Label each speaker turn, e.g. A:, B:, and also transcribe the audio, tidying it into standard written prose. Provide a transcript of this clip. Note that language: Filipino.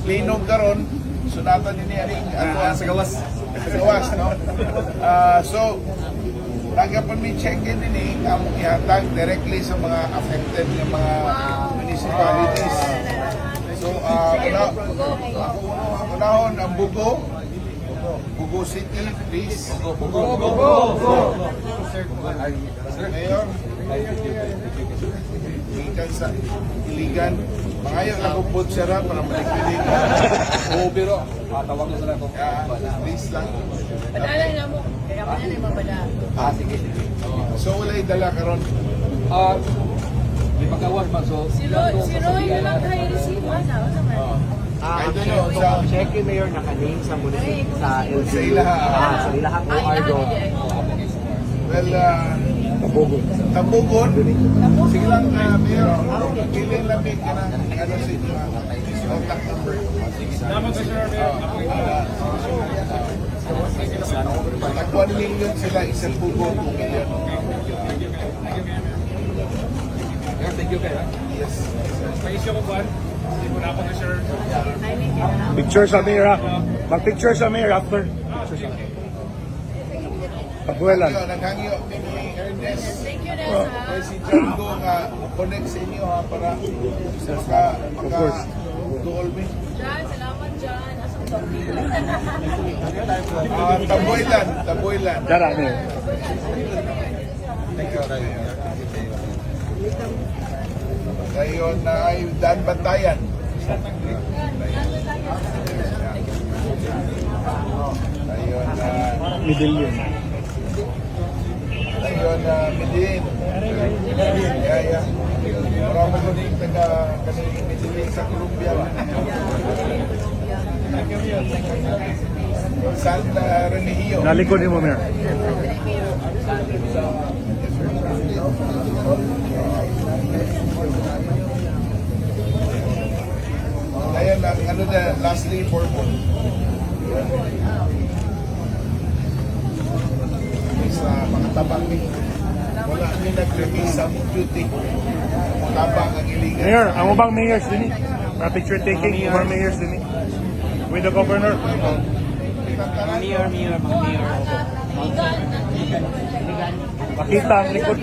A: linog karon sunatan ni aning sa gawas. Sa gawas, no? So, nagapon mi check-in din among ihatag directly sa mga affected ng mga municipalities. So, unahon ang Bugo City, please. Bugo. Mayor, ikan sa iligan. Mangayon lang kung po siya para malikpilig. Oo, pero tawag na sila ko. Please lang.
B: Padala na mo. Kaya mo na mabada.
A: Sige. So, wala'y dala karon.
C: Di pagkawan pa, so...
B: Si Roy na lang kayo receive.
A: I don't know. Sa
D: Cheque Mayor naka-name sa munisip sa LG.
A: Sa ilaha.
D: Sa ilaha ko Ardo.
A: Well, Tambugon. Sige lang, Mayor. Piling lamig ka ng ano sa inyo. Contact number.
C: Salamat sa sir,
A: Nag 1 million sila, isang bugo, 2 million.
C: Thank you kayo.
A: Yes.
C: Paisyo ko ba? Hindi mo na ako na sir.
E: Picture sa mayor ha. Mag-picture sa mayor after. Pagbuelan.
A: Naghangyo, Mimi Ernest.
B: Thank you, Nessa.
A: Si Django nga connect sa inyo ha para maka-duol me.
B: John, salamat John. Asang
A: Taboylan.
E: Dara mayor.
A: Ngayon na ay Dan Bantayan. Ngayon na
E: Medellin.
A: Medellin. Yeah. Marami ko din taga Medellin sa Colombia. Santa Remigio.
E: Nalikod mo mayor.
A: Ayan ang ano na lastly Bourbon. Sa mga tabang ni wala ni nag-release sa duty. Tabang ang iligan.
E: Mayor, ang ubang mayors din eh. Picture taking, ubang mayors din eh. With the governor.
D: Mayor.
E: Makita ang likod.